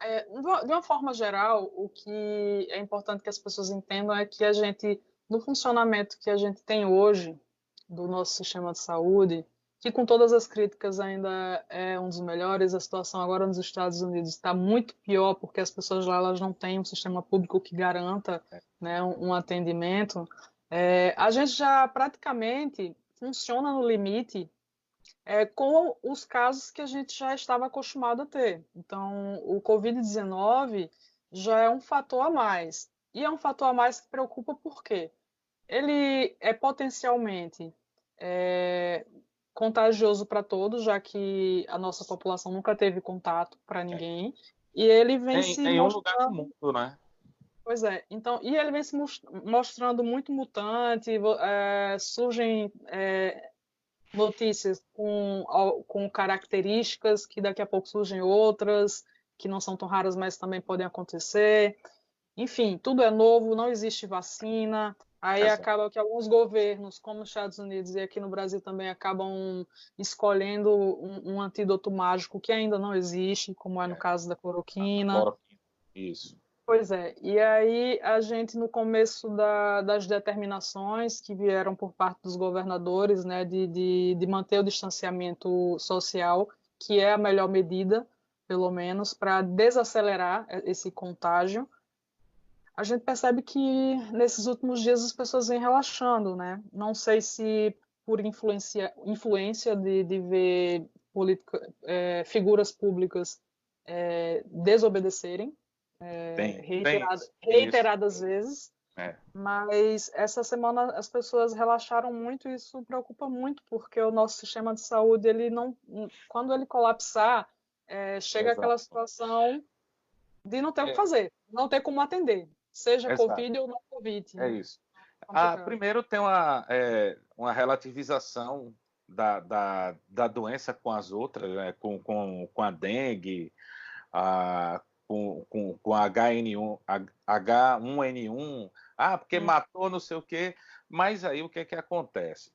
De uma forma geral, o que é importante que as pessoas entendam é que a gente, no funcionamento que a gente tem hoje do nosso sistema de saúde, que com todas as críticas ainda é um dos melhores, a situação agora nos Estados Unidos está muito pior porque as pessoas lá elas não têm um sistema público que garanta, né, um atendimento. A gente já praticamente funciona no limite com os casos que a gente já estava acostumado a ter. Então, o Covid-19 já é um fator a mais. E é um fator a mais que preocupa por quê? Ele é potencialmente é, contagioso para todos, já que a nossa população nunca teve contato para ninguém. E ele vem Em se nenhum lugar do mostrando. mundo, né? Pois é, então, e ele vem se mostrando muito mutante, surgem notícias com características que daqui a pouco surgem outras, que não são tão raras, mas também podem acontecer. Enfim, tudo é novo, não existe vacina. Aí Exato. acaba que alguns governos, como os Estados Unidos e aqui no Brasil também, acabam escolhendo um antídoto mágico que ainda não existe, como é no É, caso da a cloroquina. cloroquina. Isso. Pois é, e aí a gente no começo das determinações que vieram por parte dos governadores, né, de manter o distanciamento social, que é a melhor medida, pelo menos, para desacelerar esse contágio, a gente percebe que nesses últimos dias as pessoas vêm relaxando, né? Não sei se por influência de ver figuras públicas desobedecerem Tem isso. Isso. reiteradas vezes, É. mas essa semana as pessoas relaxaram muito e isso preocupa muito, porque o nosso sistema de saúde, ele não, quando ele colapsar, chega aquela Exato. situação de não ter o que É, fazer, não ter como atender, seja exato. Covid ou não Covid, É né? isso. Complicado. Primeiro tem uma relativização da doença com as outras, né? Com a dengue, com HN1, H1N1, porque Hum, matou não sei o quê, mas aí o que é que acontece?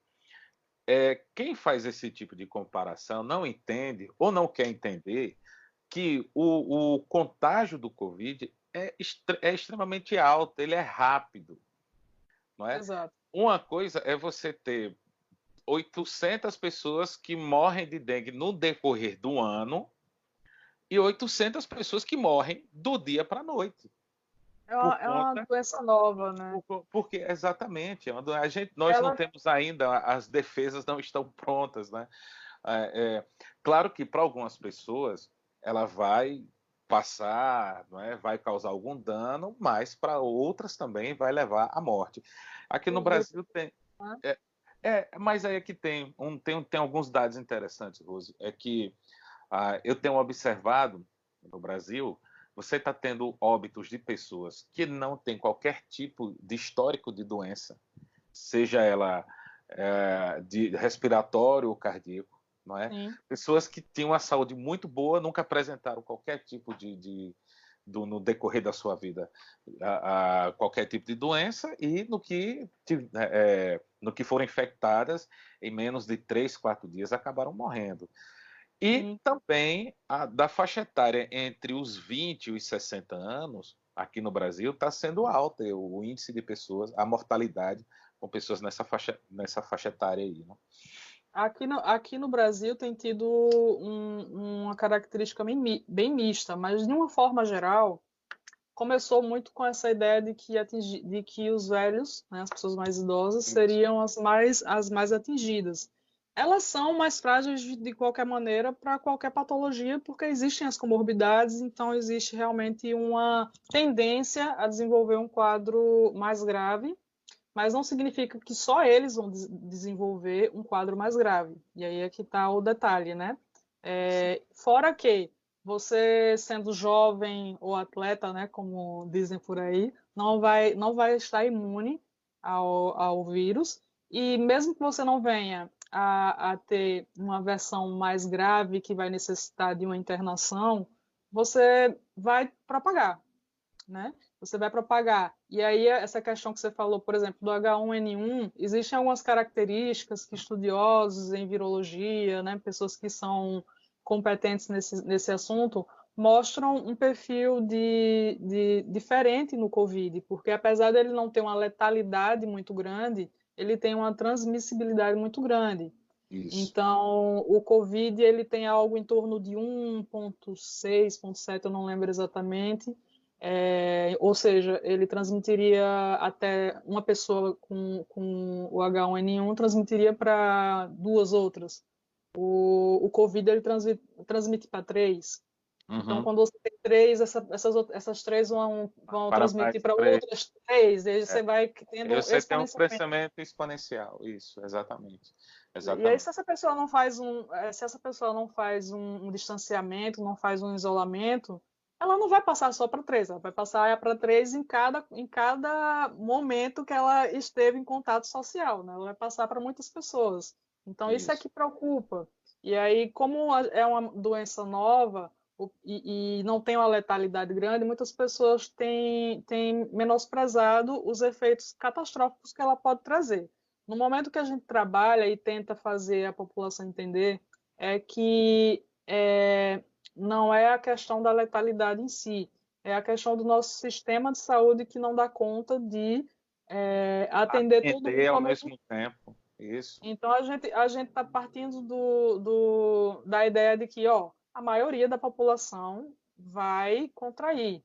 Quem faz esse tipo de comparação não entende ou não quer entender que o contágio do Covid é extremamente alto, ele é rápido, não é? exato. Uma coisa é você ter 800 pessoas que morrem de dengue no decorrer do ano e 800 pessoas que morrem do dia para a noite. Por É uma conta, doença nova, né? porque exatamente, nós não Ela, temos ainda, as defesas não estão prontas, né? Claro que para algumas pessoas ela vai passar, não é? Vai causar algum dano, mas para outras também vai levar à morte. Aqui no o grupo, Brasil tem, né? é, mas aí é que tem alguns dados interessantes, Rose. É que eu tenho observado no Brasil, você está tendo óbitos de pessoas que não têm qualquer tipo de histórico de doença, seja ela de respiratório ou cardíaco, não é? Sim. Pessoas que tinham uma saúde muito boa, nunca apresentaram qualquer tipo no decorrer da sua vida qualquer tipo de doença e no que foram infectadas em menos de 3, 4 dias acabaram morrendo. E Sim. também da faixa etária entre os 20 e os 60 anos, aqui no Brasil, está sendo alta o índice de pessoas, a mortalidade com pessoas nessa faixa etária aí. Né? Aqui no Brasil tem tido uma característica bem mista, mas de uma forma geral, começou muito com essa ideia de que os velhos, né, as pessoas mais idosas, Isso. seriam as mais atingidas. Elas são mais frágeis de qualquer maneira para qualquer patologia, porque existem as comorbidades, então existe realmente uma tendência a desenvolver um quadro mais grave, mas não significa que só eles vão desenvolver um quadro mais grave. E aí é que está o detalhe, né? Sim. Fora que você, sendo jovem ou atleta, né, como dizem por aí, não vai estar imune ao vírus. E mesmo que você não venha a ter uma versão mais grave que vai necessitar de uma internação, você vai propagar, né? Você vai propagar. E aí, essa questão que você falou, por exemplo, do H1N1, existem algumas características que estudiosos em virologia, né, pessoas que são competentes nesse assunto, mostram um perfil diferente no Covid, porque apesar dele não ter uma letalidade muito grande, ele tem uma transmissibilidade muito grande. Isso. Então, o Covid ele tem algo em torno de 1,6, 1,7, eu não lembro exatamente. Ou seja, ele transmitiria até uma pessoa com o H1N1 transmitiria para duas outras. O Covid ele transmite para três. Então, Uhum. quando você tem três, essas três vão Para transmitir mais para três. outras três, e aí você É. vai tendo Você tem um exponencialmente. crescimento exponencial. Isso, exatamente. E aí, Exatamente. se essa pessoa não faz um distanciamento, não faz um isolamento, ela não vai passar só para três, ela vai passar para três em cada momento que ela esteve em contato social, né? Ela vai passar para muitas pessoas. Então, isso é Isso. que preocupa. E aí, como é uma doença nova e não tem uma letalidade grande, muitas pessoas têm menosprezado os efeitos catastróficos que ela pode trazer. No momento que a gente trabalha e tenta fazer a população entender, é que não é a questão da letalidade em si, é a questão do nosso sistema de saúde que não dá conta de atender todo Atender mundo ao ao mesmo mesmo tempo. tempo. Isso. Então a gente está partindo da ideia de que a maioria da população vai contrair.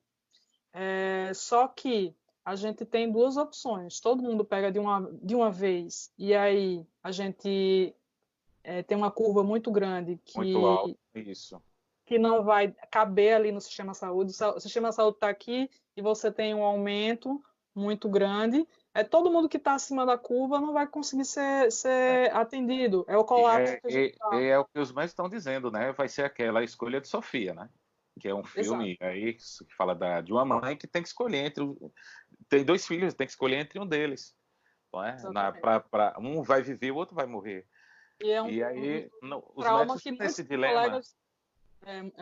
Só que a gente tem duas opções. Todo mundo pega de uma vez, e aí a gente tem uma curva muito grande Muito alto. que, Isso. que não vai caber ali no sistema de saúde. O sistema de saúde está aqui e você tem um aumento muito grande. Todo mundo que está acima da curva não vai conseguir ser atendido. É o E colapso é, que a gente e- e está. é o que os médicos estão dizendo, né? Vai ser aquela escolha de Sofia, né? Que é um Exato, filme aí que fala de uma mãe que tem que escolher tem dois filhos, tem que escolher entre um deles, não é? exatamente. Um vai viver, o outro vai morrer. E é E aí os trauma médicos que estão nesse muitos dilema. colegas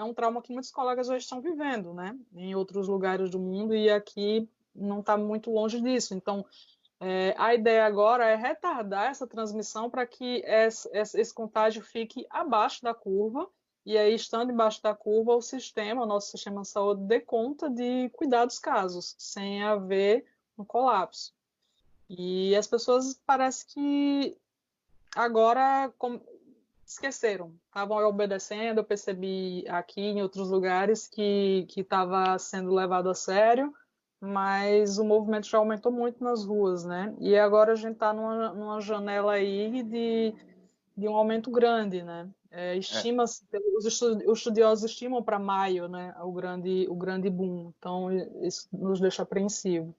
um trauma que muitos colegas já estão vivendo, né? Em outros lugares do mundo e aqui não está muito longe disso. Então, a ideia agora é retardar essa transmissão para que esse contágio fique abaixo da curva e aí, estando embaixo da curva, o nosso sistema de saúde, dê conta de cuidar dos casos, sem haver um colapso. E as pessoas parece que agora esqueceram, estavam obedecendo. Eu percebi aqui em outros lugares que estava sendo levado a sério, mas o movimento já aumentou muito nas ruas, né? E agora a gente está numa janela aí de um aumento grande, né? É, Estima-se, os estudiosos estimam para maio, né? O grande boom. Então isso nos deixa apreensivo.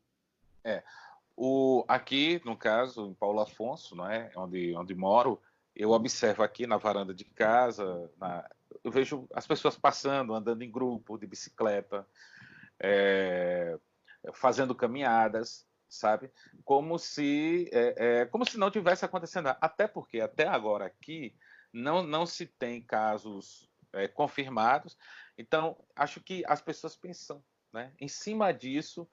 é. Aqui, no caso, em Paulo Afonso, não é? Onde moro, eu observo aqui na varanda de casa, eu vejo as pessoas passando, andando em grupo, de bicicleta, é, fazendo caminhadas, sabe? Como se não tivesse acontecendo. Até porque até agora aqui não se tem casos confirmados. Então acho que as pessoas pensam, né? Em cima disso,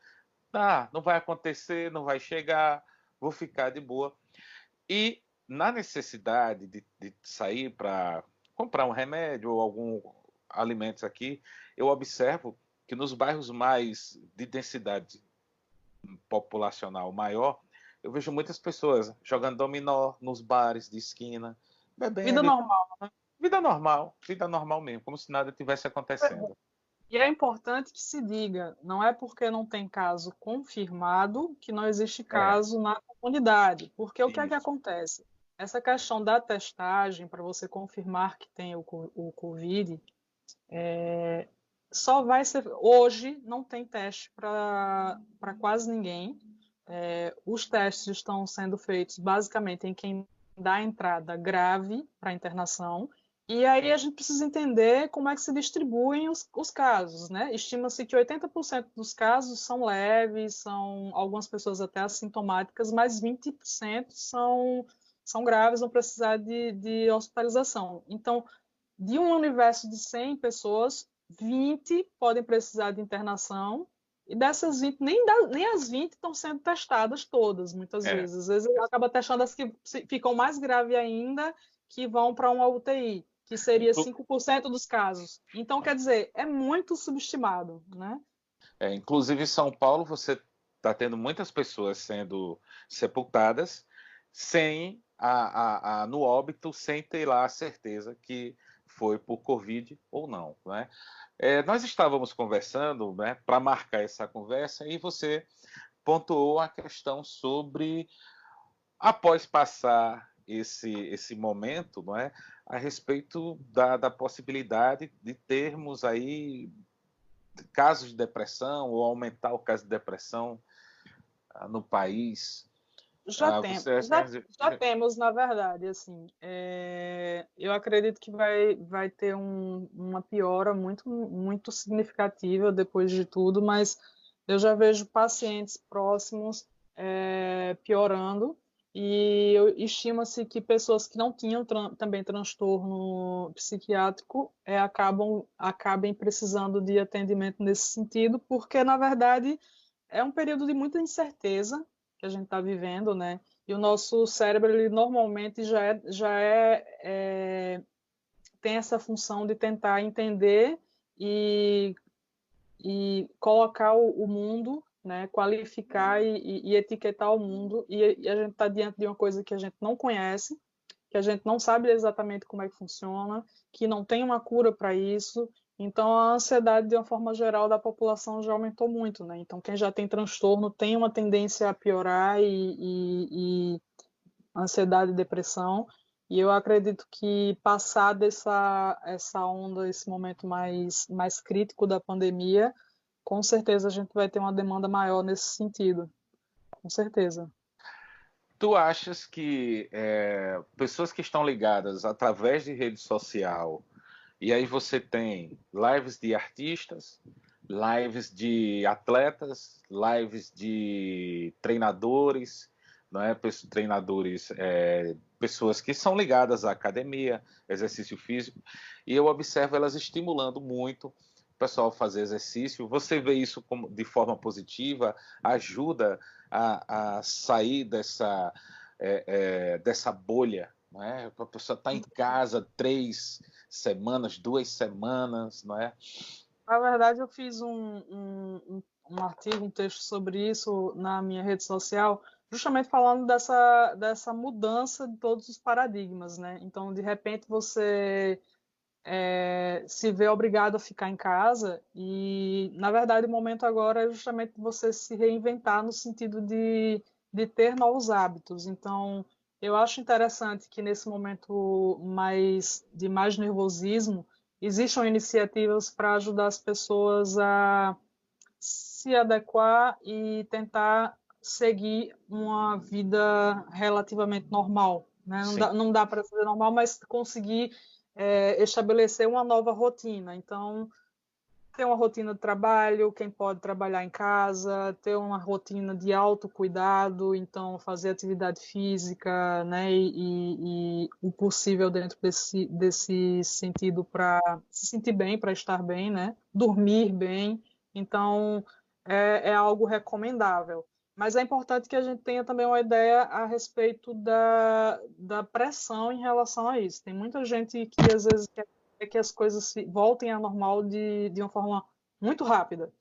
não vai acontecer, não vai chegar, vou ficar de boa. E na necessidade de sair para comprar um remédio ou algum alimentos aqui, eu observo que nos bairros mais de densidade populacional maior, eu vejo muitas pessoas jogando dominó nos bares de esquina, Vida bebendo. normal. Vida normal mesmo, como se nada tivesse acontecendo. E é importante que se diga, não é porque não tem caso confirmado que não existe É, caso na comunidade. Porque o que é que isso. acontece? Essa questão da testagem, para você confirmar que tem o Covid, só vai ser. Hoje não tem teste para quase ninguém. Os testes estão sendo feitos basicamente em quem dá entrada grave para internação. E aí a gente precisa entender como é que se distribuem os casos, né? Estima-se que 80% dos casos são leves, são algumas pessoas até assintomáticas, mas 20% são graves, vão precisar de hospitalização. Então, de um universo de 100 pessoas, 20 podem precisar de internação, e dessas 20, nem as 20 estão sendo testadas todas, muitas É, vezes. Às vezes acaba testando as que ficam mais graves ainda, que vão para uma UTI. que seria 5% dos casos. Então, quer dizer, é muito subestimado, né? Inclusive em São Paulo, você está tendo muitas pessoas sendo sepultadas sem no óbito, sem ter lá a certeza que foi por Covid ou não, né? Nós estávamos conversando, né, para marcar essa conversa, e você pontuou a questão sobre, após passar esse momento, não é, a respeito da possibilidade de termos aí casos de depressão ou aumentar o caso de depressão no país. Você Já temos, na verdade, assim, eu acredito que vai ter uma piora muito significativa depois de tudo, mas eu já vejo pacientes próximos piorando, e estima-se que pessoas que não tinham também transtorno psiquiátrico acabem precisando de atendimento nesse sentido, porque, na verdade, é um período de muita incerteza que a gente está vivendo, né? E o nosso cérebro, ele normalmente tem essa função de tentar entender e, e colocar o mundo, né? Qualificar e etiquetar o mundo. E a gente está diante de uma coisa que a gente não conhece, que a gente não sabe exatamente como é que funciona, que não tem uma cura para isso. Então, a ansiedade, de uma forma geral, da população já aumentou muito, né? Então, quem já tem transtorno tem uma tendência a piorar e ansiedade e depressão. E eu acredito que passar essa onda, esse momento mais crítico da pandemia, com certeza a gente vai ter uma demanda maior nesse sentido. Com certeza. Tu achas que pessoas que estão ligadas através de rede social, e aí você tem lives de artistas, lives de atletas, lives de treinadores, não é? Treinadores, pessoas que são ligadas à academia, exercício físico, e eu observo elas estimulando muito o pessoal a fazer exercício. Você vê isso de forma positiva, ajuda a sair dessa bolha, não é? A pessoa está em casa 3 semanas, 2 semanas, não é? Na verdade, eu fiz um artigo, um texto sobre isso na minha rede social, justamente falando dessa mudança de todos os paradigmas, né? Então, de repente, você se vê obrigado a ficar em casa e, na verdade, o momento agora é justamente você se reinventar no sentido de ter novos hábitos. Então, eu acho interessante que nesse momento de mais nervosismo, existam iniciativas para ajudar as pessoas a se adequar e tentar seguir uma vida relativamente normal, né? Sim, Não dá para fazer normal, mas conseguir estabelecer uma nova rotina. Então, ter uma rotina de trabalho, quem pode trabalhar em casa, ter uma rotina de autocuidado, então fazer atividade física, né, e o possível dentro desse sentido para se sentir bem, para estar bem, né, dormir bem, então é algo recomendável. Mas é importante que a gente tenha também uma ideia a respeito da pressão em relação a isso. Tem muita gente que às vezes quer que as coisas voltem ao normal de uma forma muito rápida.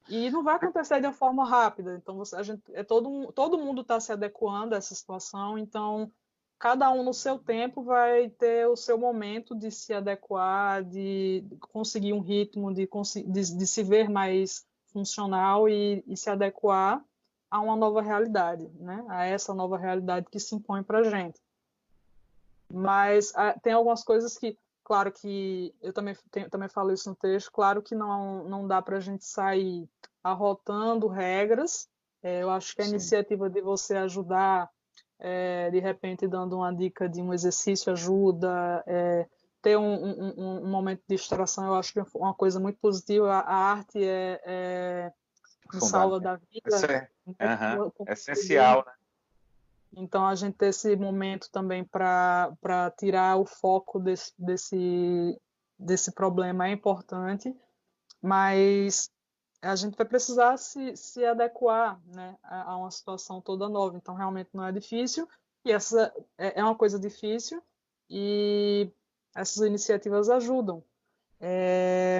E não vai acontecer de uma forma rápida. Então, todo mundo está se adequando a essa situação. Então, cada um no seu tempo vai ter o seu momento de se adequar, de conseguir um ritmo, de se ver mais funcional e se adequar a uma nova realidade, né? A essa nova realidade que se impõe para a gente. Mas tem algumas coisas que, claro que eu também falo isso no texto, claro que não dá para a gente sair arrotando regras. Eu acho que a sim. iniciativa de você ajudar, de repente dando uma dica de um exercício ajuda, ter um momento de distração, eu acho que é uma coisa muito positiva. A arte nos salva Fundamental. da vida, né? É essencial, né? Então, a gente ter esse momento também para tirar o foco desse problema é importante, mas a gente vai precisar se adequar, né, a uma situação toda nova. Então, realmente não é difícil, e essa é uma coisa difícil, e essas iniciativas ajudam.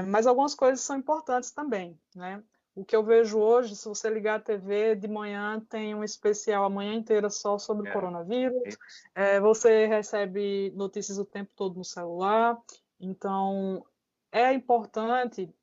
Mas algumas coisas são importantes também, né? O que eu vejo hoje, se você ligar a TV, de manhã tem um especial a manhã inteira só sobre o coronavírus. Você recebe notícias o tempo todo no celular. Então, é importante,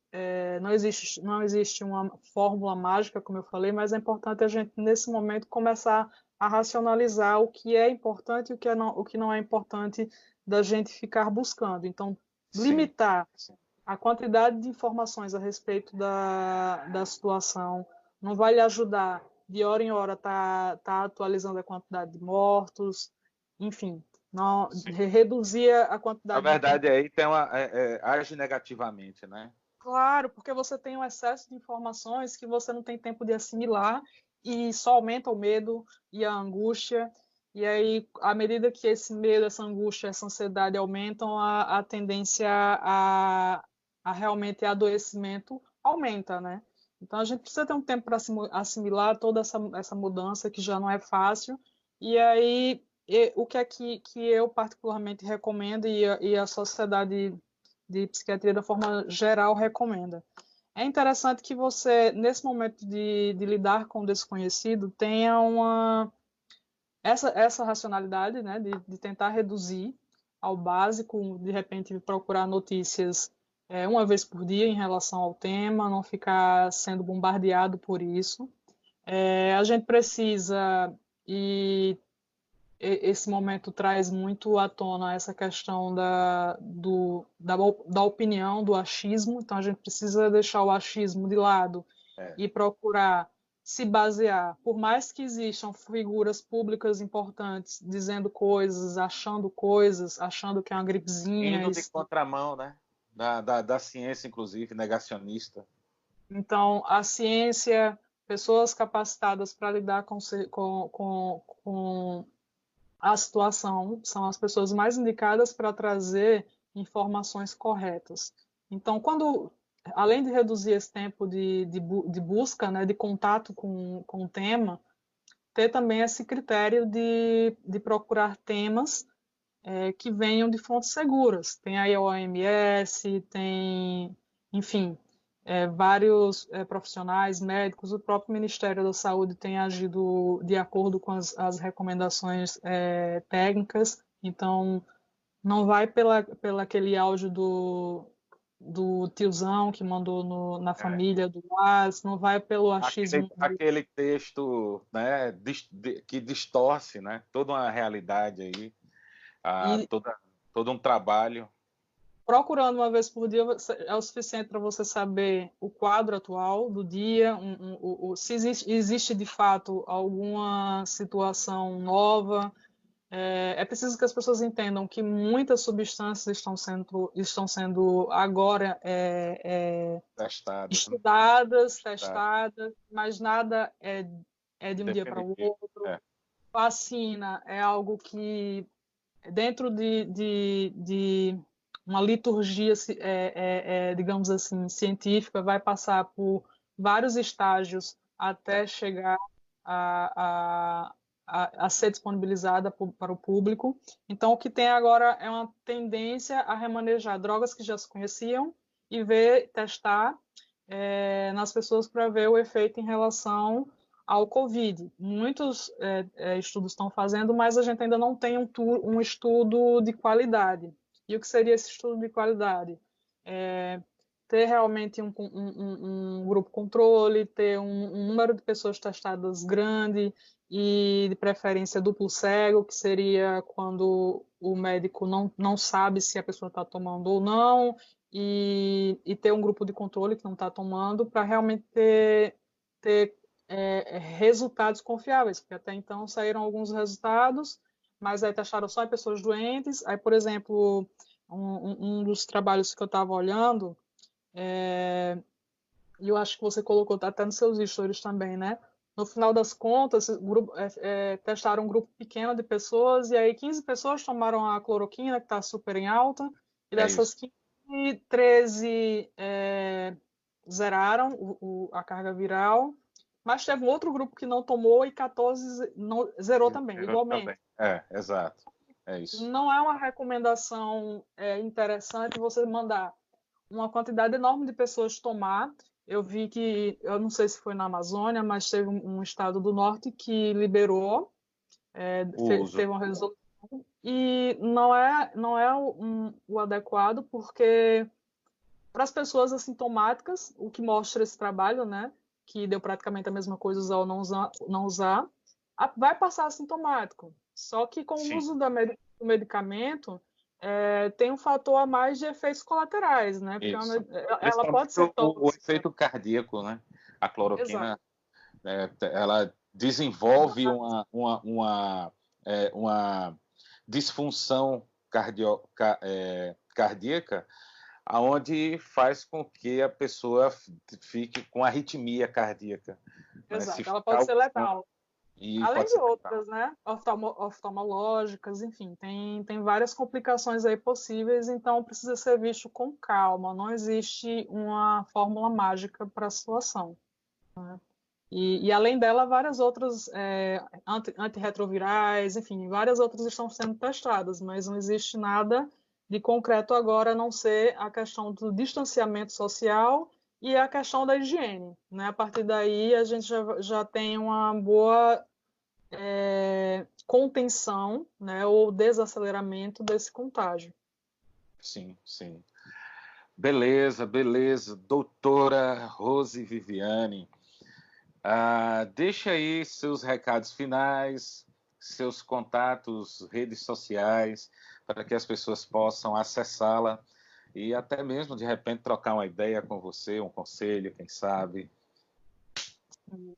não existe uma fórmula mágica, como eu falei, mas é importante a gente, nesse momento, começar a racionalizar o que é importante e o que não é importante da gente ficar buscando. Então, Sim, limitar sim. a quantidade de informações a respeito da situação não vai lhe ajudar de hora em hora tá atualizando a quantidade de mortos, enfim, não, Sim. reduzir a A quantidade de verdade informações. aí tem age negativamente, né? Claro, porque você tem um excesso de informações que você não tem tempo de assimilar e só aumenta o medo e a angústia. E aí, à medida que esse medo, essa angústia, essa ansiedade aumentam, a tendência a realmente adoecimento aumenta, né? Então a gente precisa ter um tempo para assimilar toda essa mudança que já não é fácil. E aí, o que é que eu particularmente recomendo e a sociedade de psiquiatria, da forma geral, recomenda. É interessante que você, nesse momento de lidar com o desconhecido, tenha essa racionalidade, né, de tentar reduzir ao básico, de repente procurar notícias uma vez por dia em relação ao tema, não ficar sendo bombardeado por isso. A gente precisa, e esse momento traz muito à tona essa questão da opinião, do achismo. Então, a gente precisa deixar o achismo de lado É. e procurar se basear, por mais que existam figuras públicas importantes dizendo coisas, achando que é uma gripezinha. Indo de contramão, né? Da ciência, inclusive, negacionista. Então, a ciência, pessoas capacitadas para lidar com a situação, são as pessoas mais indicadas para trazer informações corretas. Então, além de reduzir esse tempo de busca, né, de contato com o tema, ter também esse critério de procurar temas que venham de fontes seguras. Tem aí a OMS, tem, enfim, vários profissionais, médicos, o próprio Ministério da Saúde tem agido de acordo com as recomendações técnicas, então não vai pela aquele áudio do tiozão que mandou na É. família do WhatsApp, não vai pelo Aquele, achismo. aquele texto, né, que distorce, né, toda uma realidade aí, E todo um trabalho. procurando uma vez por dia é o suficiente para você saber o quadro atual do dia, se existe de fato alguma situação nova. É preciso que as pessoas entendam que muitas substâncias estão sendo agora Testadas, né? estudadas, Testadas. testadas, mas nada é de um dia para o Definitivo. outro. É. Vacina é algo que dentro de uma liturgia, digamos assim, científica, vai passar por vários estágios É. até chegar a, a ser disponibilizada para o público. Então, o que tem agora é uma tendência a remanejar drogas que já se conheciam e testar nas pessoas para ver o efeito em relação ao Covid. Muitos estudos estão fazendo, mas a gente ainda não tem um estudo de qualidade. E o que seria esse estudo de qualidade? Ter realmente um grupo controle, ter um número de pessoas testadas grande e, de preferência, duplo cego, que seria quando o médico não sabe se a pessoa está tomando ou não, e ter um grupo de controle que não está tomando, para realmente ter resultados confiáveis, porque até então saíram alguns resultados, mas aí testaram só em pessoas doentes. Aí, por exemplo, um dos trabalhos que eu estava olhando, e eu acho que você colocou até nos seus stories também, né? No final das contas, testaram um grupo pequeno de pessoas, e aí 15 pessoas tomaram a cloroquina, que está super em alta, e É dessas isso. 15, 13 zeraram a carga viral, mas teve um outro grupo que não tomou e 14 não, zerou também, Eu igualmente. também. É, exato. É isso. Não é uma recomendação interessante você mandar uma quantidade enorme de pessoas tomar. Eu vi que, eu não sei se foi na Amazônia, mas teve um estado do norte que liberou, O uso. teve uma resolução, e não é o adequado, porque para as pessoas assintomáticas, o que mostra esse trabalho, né, que deu praticamente a mesma coisa usar ou não usar, vai passar assintomático. Só que com o Sim. uso do medicamento, tem um fator a mais de efeitos colaterais, né? Porque Isso. ela pode Principalmente ser o tóxica. efeito cardíaco, né? A Exato. cloroquina, ela desenvolve uma disfunção cardíaca, aonde faz com que a pessoa fique com arritmia cardíaca, né? Se Exato. Ela ficar pode ser usando, letal. e Além pode de ser letal. outras, né? Oftalmológicas, enfim, tem várias complicações aí possíveis, então precisa ser visto com calma. Não existe uma fórmula mágica para a situação. E além dela, várias outras antirretrovirais, enfim, várias outras estão sendo testadas, mas não existe nada de concreto agora, a não ser a questão do distanciamento social e a questão da higiene, né? A partir daí, a gente já tem uma boa contenção, né, ou desaceleramento desse contágio. Sim, sim. Beleza, beleza. Doutora Rose Viviane, deixa aí seus recados finais, seus contatos, redes sociais, para que as pessoas possam acessá-la e até mesmo, de repente, trocar uma ideia com você, um conselho, quem sabe.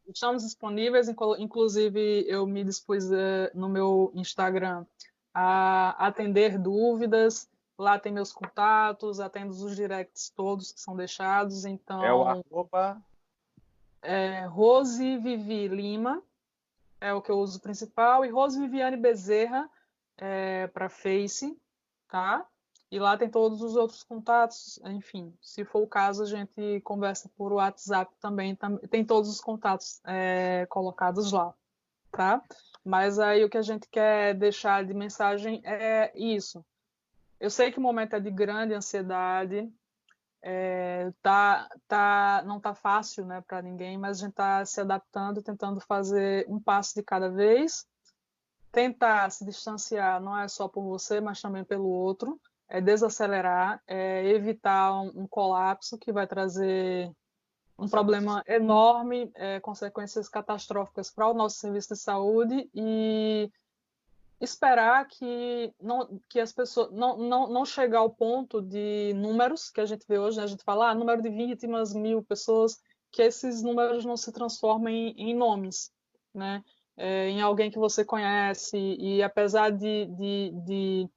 Estamos disponíveis, inclusive eu me dispus no meu Instagram a atender dúvidas. Lá tem meus contatos, atendo os directs todos que são deixados. É o Então, arroba. Rose Vivi Lima é o que eu uso principal, e Rose Viviane Bezerra para Face, tá? E lá tem todos os outros contatos, enfim, se for o caso, a gente conversa por WhatsApp também, tem todos os contatos colocados lá, tá? Mas aí o que a gente quer deixar de mensagem é isso. Eu sei que o momento é de grande ansiedade, não tá fácil, né, para ninguém, mas a gente está se adaptando, tentando fazer um passo de cada vez, tentar se distanciar não é só por você, mas também pelo outro, é desacelerar, é evitar um colapso que vai trazer um Consequências. problema enorme, consequências catastróficas para o nosso serviço de saúde, e esperar que as pessoas não chegar ao ponto de números que a gente vê hoje, né? A gente fala, número de vítimas, 1.000 pessoas, que esses números não se transformem em nomes, né? Em alguém que você conhece, e apesar de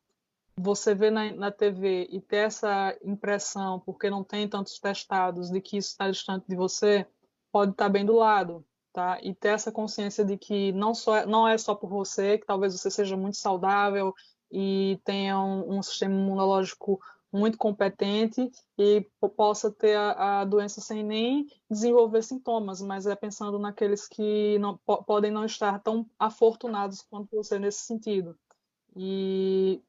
você ver na TV e ter essa impressão, porque não tem tantos testados, de que isso está distante de você, pode estar bem do lado, tá? E ter essa consciência de que não é só por você, que talvez você seja muito saudável e tenha um sistema imunológico muito competente e possa ter a doença sem nem desenvolver sintomas, mas é pensando naqueles que podem não estar tão afortunados quanto você nesse sentido. E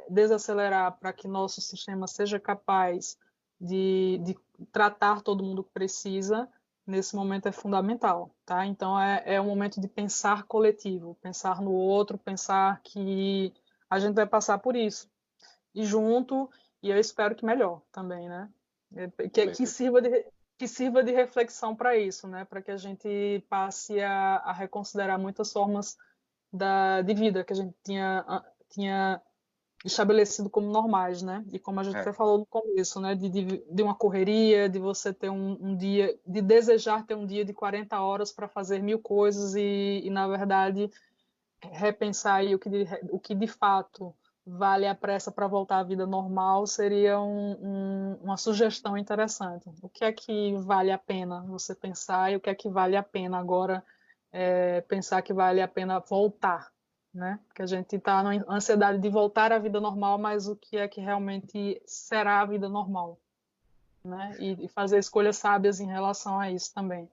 desacelerar para que nosso sistema seja capaz de tratar todo mundo que precisa, nesse momento é fundamental, tá? Então é um momento de pensar coletivo, pensar no outro, pensar que a gente vai passar por isso. E junto, e eu espero que melhor também, né? Que Beleza. sirva de reflexão para isso, né? Para que a gente passe a reconsiderar muitas formas de vida que a gente tinha estabelecido como normais, né? E como a gente até É, falou no começo, né? De uma correria, de você ter um dia, de desejar ter um dia de 40 horas para fazer 1.000 coisas e, na verdade, repensar aí o que de fato vale a pressa para voltar à vida normal seria uma sugestão interessante. O que é que vale a pena você pensar, e o que é que vale a pena agora pensar que vale a pena voltar, né? Porque a gente está na ansiedade de voltar à vida normal, mas o que é que realmente será a vida normal, né? E fazer escolhas sábias em relação a isso também.